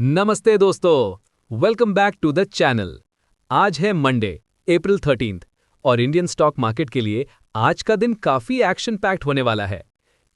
नमस्ते दोस्तों, welcome back to the channel. आज है मंडे, अप्रैल 13 और इंडियन स्टॉक मार्केट के लिए आज का दिन काफी एक्शन पैक्ड होने वाला है।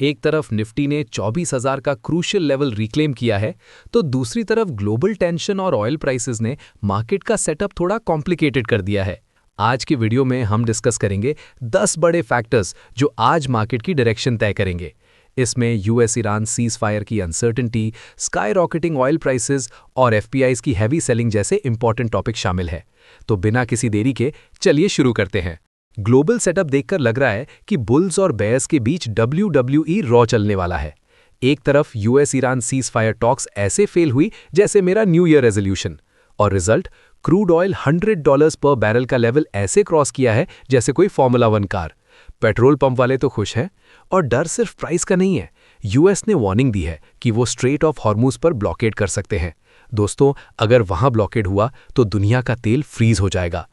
एक तरफ निफ्टी ने 24,000 का क्रूशियल लेवल रिक्लेम किया है, तो दूसरी तरफ ग्लोबल टेंशन और ऑयल प्राइसेस ने मार्केट का सेटअप थोड़ा कॉम्प्लिकेटेड कर दिया है। आज की वीडियो में हम डिस्कस करेंगे 10 बड़े फैक्टर्स जो आज मार्केट की डायरेक्शन तय करेंगे। इसमें यूएस ईरान सीज फायर की uncertainty, sky rocketing oil prices और एफपीआईज की हैवी सेलिंग जैसे इंपॉर्टेंट टॉपिक शामिल है। तो बिना किसी देरी के चलिए शुरू करते हैं। ग्लोबल सेटअप देखकर लग रहा है कि बुल्स और बेयर्स के बीच WWE रॉ चलने वाला है। एक तरफ US Iran cease fire talks ऐसे फेल हुई जैसे मेरा न्यू ईयर रेजोल्यूशन, और रिजल्ट क्रूड ऑयल $100 पर बैरल का लेवल ऐसे क्रॉस किया है जैसे कोई फॉर्मूला 1 कार। पेट्रोल पंप वाले तो खुश हैं, और डर सिर्फ प्राइस का नहीं है। यूएस ने वार्निंग दी है कि वो स्ट्रेट ऑफ हॉर्मुज पर ब्लॉकेड कर सकते हैं। दोस्तों, अगर वहां ब्लॉकेड हुआ तो दुनिया का तेल फ्रीज हो जाएगा।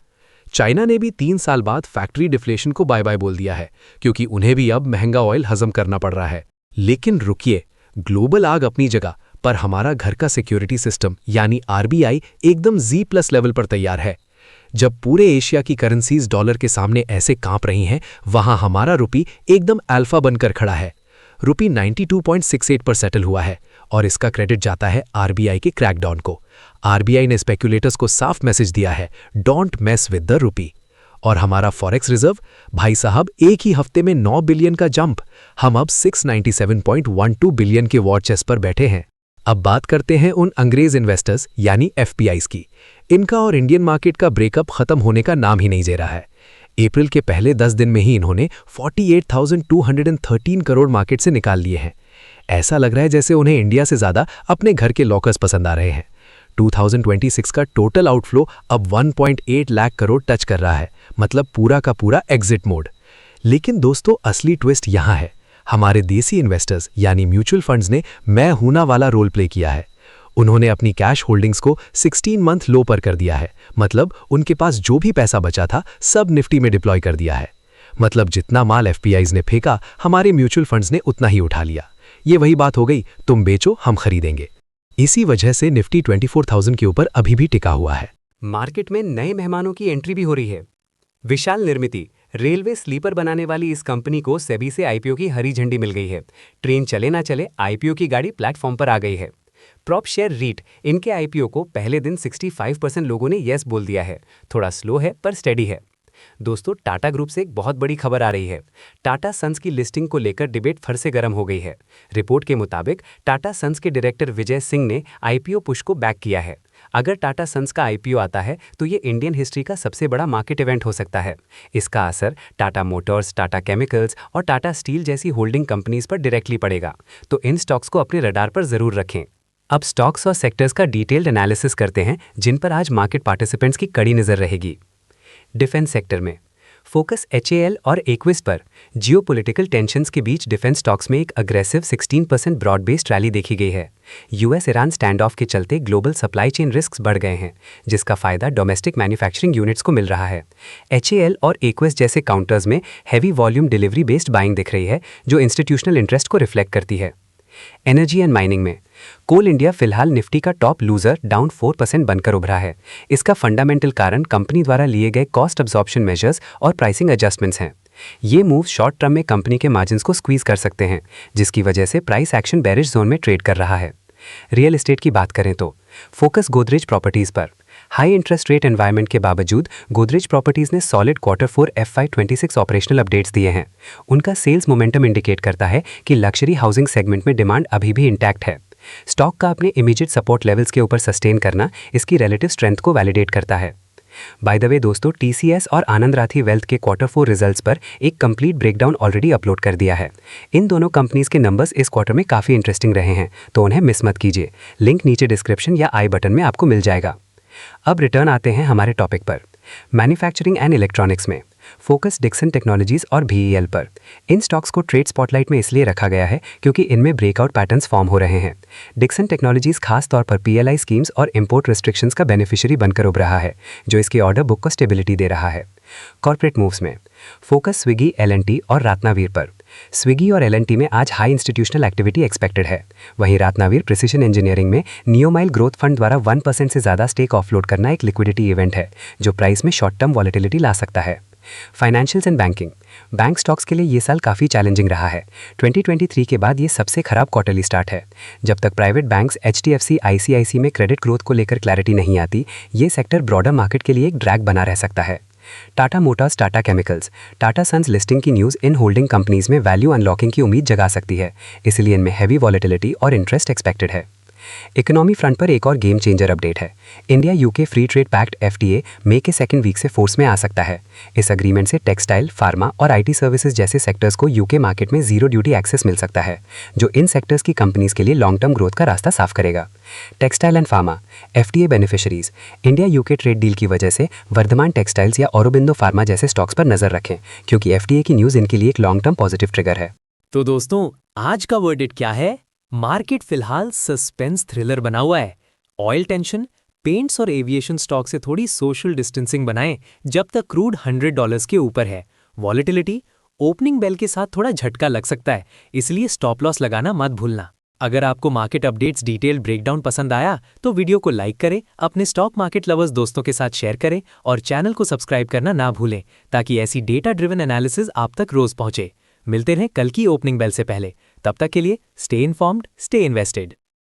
चाइना ने भी 3 साल बाद फैक्ट्री डिफ्लेशन को बाय बाय बोल दिया है, क्योंकि उन्हें भी अब महंगा ऑयल हजम करना पड़ रहा है। लेकिन रुकिए, ग्लोबल आग अपनी जगह, पर हमारा घर का सिक्योरिटी सिस्टम यानी आरबीआई एकदम Z+ लेवल पर तैयार है। जब पूरे एशिया की करेंसीज डॉलर के सामने ऐसे कांप रही हैं, वहां हमारा रुपी एकदम अल्फा बनकर खड़ा है। रुपी 92.68 पर सेटल हुआ है, और इसका क्रेडिट जाता है आरबीआई के क्रैकडाउन को। आरबीआई ने स्पेक्युलेटर्स को साफ मैसेज दिया है, don't mess with the rupee. और हमारा फॉरेक्स रिजर्व, भाई साहब, एक ही हफ्ते में 9 बिलियन का जंप। हम अब 697.12 बिलियन के वॉर चेस्ट पर बैठे हैं। अब बात करते हैं उन अंग्रेज इन्वेस्टर्स यानी एफपीआईज की। इनका और इंडियन मार्केट का ब्रेकअप खत्म होने का नाम ही नहीं ले रहा है। अप्रैल के पहले 10 दिन में ही इन्होंने 48,213 करोड़ मार्केट से निकाल लिए हैं। ऐसा लग रहा है जैसे उन्हें इंडिया से ज्यादा अपने घर के लॉकर्स पसंद आ रहे हैं। 2026 का टोटल आउटफ्लो अब 1.8 लाख करोड़ टच कर रहा है, मतलब पूरा का पूरा एग्जिट मोड। लेकिन दोस्तों, असली ट्विस्ट यहां है। हमारे देसी इन्वेस्टर्स यानी म्यूचुअल फंड्स ने मैं हूं वाला रोल प्ले किया है। उन्होंने अपनी कैश होल्डिंग्स को 16 मंथ लो पर कर दिया है, मतलब उनके पास जो भी पैसा बचा था सब निफ्टी में डिप्लॉय कर दिया है। मतलब जितना माल एफपीआईज ने फेंका, हमारे म्यूचुअल फंड्स ने उतना ही उठा लिया। ये वही बात हो गई, तुम बेचो हम खरीदेंगे। इसी वजह से निफ्टी 24,000 के ऊपर अभी भी टिका हुआ है। मार्केट में नए मेहमानों की एंट्री भी हो रही है। विशाल निर्मिती रेलवे स्लीपर बनाने वाली इस कंपनी को सेबी से आईपीओ की हरी झंडी मिल गई है। ट्रेन चले ना चले, आईपीओ की गाड़ी प्लेटफॉर्म पर आ गई है। प्रॉप शेयर रीट, इनके आईपीओ को पहले दिन 65% लोगों ने यस बोल दिया है। थोड़ा स्लो है पर स्टेडी है। दोस्तों, टाटा ग्रुप से एक बहुत बड़ी खबर आ रही है। टाटा सन्स की लिस्टिंग को लेकर डिबेट फिर से गर्म हो गई है। रिपोर्ट के मुताबिक टाटा सन्स के डायरेक्टर विजय सिंह ने आईपीओ पुश को बैक किया है। अगर टाटा सन्स का आईपीओ आता है तो ये इंडियन हिस्ट्री का सबसे बड़ा मार्केट इवेंट हो सकता है। इसका असर टाटा मोटर्स, टाटा केमिकल्स और टाटा स्टील जैसी होल्डिंग कंपनीज पर डायरेक्टली पड़ेगा, तो इन स्टॉक्स को अपने रडार पर जरूर रखें। अब स्टॉक्स और सेक्टर्स का डिटेल्ड एनालिसिस करते हैं, जिन पर आज मार्केट पार्टिसिपेंट्स की कड़ी नजर रहेगी। डिफेंस सेक्टर में फोकस HAL और एक्विस पर। जियोपॉलिटिकल टेंशन्स के बीच डिफेंस स्टॉक्स में एक अग्रेसिव 16% ब्रॉड बेस्ड रैली देखी गई है। यूएस ईरान स्टैंड ऑफ के चलते ग्लोबल सप्लाई चेन रिस्क्स बढ़ गए हैं, जिसका फायदा डोमेस्टिक मैन्युफैक्चरिंग यूनिट्स को मिल रहा है। HAL और एक्विस जैसे काउंटर्स में heavy volume delivery based buying दिख रही है, जो इंस्टीट्यूशनल इंटरेस्ट को रिफ्लेक्ट करती है। एनर्जी एंड माइनिंग में कोल इंडिया फिलहाल निफ्टी का टॉप लूजर डाउन 4% बनकर उभरा है। इसका फंडामेंटल कारण कंपनी द्वारा लिए गए कॉस्ट अब्जॉर्प्शन मेजर्स और प्राइसिंग एडजस्टमेंट्स हैं। ये मूव शॉर्ट टर्म में कंपनी के मार्जिन्स को स्क्वीज कर सकते हैं, जिसकी वजह से प्राइस एक्शन बेरिश जोन में ट्रेड कर रहा है। रियल एस्टेट की बात करें तो फोकस गोदरेज प्रॉपर्टीज पर। हाई इंटरेस्ट रेट एनवायरनमेंट के बावजूद गोदरेज प्रॉपर्टीज ने solid Q4 FY26 operational updates दिए हैं। उनका सेल्स मोमेंटम इंडिकेट करता है कि लग्जरी हाउसिंग सेगमेंट में डिमांड अभी भी इंटैक्ट है। स्टॉक का अपने इमीडिएट सपोर्ट लेवल्स के ऊपर सस्टेन करना इसकी रिलेटिव स्ट्रेंथ को वैलिडेट करता है। बाय द वे दोस्तों, TCS और आनंद राठी वेल्थ के Q4 रिजल्ट्स पर एक कंप्लीट ब्रेकडाउन ऑलरेडी अपलोड कर दिया है। इन दोनों कंपनीज के नंबर्स इस क्वार्टर में काफ़ी इंटरेस्टिंग रहे हैं, तो उन्हें मिस मत कीजिए। लिंक नीचे डिस्क्रिप्शन या आई बटन में आपको मिल जाएगा। अब रिटर्न आते हैं हमारे टॉपिक पर। मैन्युफैक्चरिंग एंड इलेक्ट्रॉनिक्स में फोकस डिक्सन टेक्नोलॉजीज और BEL पर। इन स्टॉक्स को ट्रेड स्पॉटलाइट में इसलिए रखा गया है क्योंकि इनमें ब्रेकआउट पैटर्न्स फॉर्म हो रहे हैं। डिक्सन टेक्नोलॉजीज खास तौर पर PLI स्कीम्स और इंपोर्ट रिस्ट्रिक्शंस का बेनिफिशियरी बनकर उभर रहा है, जो इसके ऑर्डर बुक को स्टेबिलिटी दे रहा है। कॉर्पोरेट मूव्स में फोकस स्विगी, L&T और रातनावीर पर। स्विगी और एल&टी में आज हाई इंस्टीट्यूशनल एक्टिविटी एक्सपेक्टेड है। वहीं रातनावीर प्रिसिशन इंजीनियरिंग में नियोमाइल ग्रोथ फंड द्वारा 1% से ज़्यादा स्टेक ऑफलोड करना एक लिक्विडिटी इवेंट है जो प्राइस में शॉर्ट टर्म वॉलेटिलिटी ला सकता है। Financials and banking, bank stocks के लिए ये साल काफ़ी चैलेंजिंग रहा है। 2023 के बाद ये सबसे खराब क्वार्टरली स्टार्ट है। जब तक प्राइवेट बैंक्स HDFC ICICI में क्रेडिट ग्रोथ को लेकर क्लैरिटी नहीं आती, ये सेक्टर ब्रॉडर मार्केट के लिए एक ड्रैग बना रह सकता है। Tata Motors, Tata Chemicals, Tata Sons listing की न्यूज़ इन होल्डिंग कंपनीज में वैल्यू अनलॉकिंग की उम्मीद जगा सकती है, इसलिए इनमें हैवी वॉलेटिलिटी और इंटरेस्ट एक्सपेक्टेड है। इकोनॉमी फ्रंट पर एक और गेम चेंजर अपडेट है। India UK free trade pact FTA मई के सेकंड वीक से फोर्स में आ सकता है। इस अग्रीमेंट से टेक्सटाइल, फार्मा और IT सर्विसेज जैसे सेक्टर्स को यूके मार्केट में जीरो ड्यूटी एक्सेस मिल सकता है, जो इन सेक्टर्स की कंपनीज के लिए लॉन्ग टर्म ग्रोथ का रास्ता साफ करेगा। Textile and pharma, FTA beneficiaries, India UK trade deal की वजह से वर्धमान टेक्सटाइल्स या औरोबिंदो फार्मा जैसे स्टॉक्स पर नजर रखें, क्योंकि FTA की न्यूज़ इनके लिए एक लॉन्ग टर्म पॉजिटिव ट्रिगर है। तो दोस्तों, आज का वर्डिक्ट क्या है? मार्केट फिलहाल सस्पेंस थ्रिलर बना हुआ है। ऑयल टेंशन, पेंट्स और एविएशन स्टॉक से थोड़ी सोशल डिस्टेंसिंग बनाएं जब तक क्रूड $100 के ऊपर है। वॉलेटिलिटी ओपनिंग बेल के साथ थोड़ा झटका लग सकता है, इसलिए स्टॉप लॉस लगाना मत भूलना। अगर आपको मार्केट अपडेट्स डिटेल्ड ब्रेकडाउन पसंद आया तो वीडियो को लाइक करें, अपने स्टॉक मार्केट लवर्स दोस्तों के साथ शेयर करें और चैनल को सब्सक्राइब करना ना भूलें, ताकि ऐसी डेटा ड्रिवन एनालिसिस आप तक रोज पहुंचे। मिलते रहें कल की ओपनिंग बेल से पहले। तब तक के लिए स्टे इन्फॉर्म्ड, स्टे इन्वेस्टेड।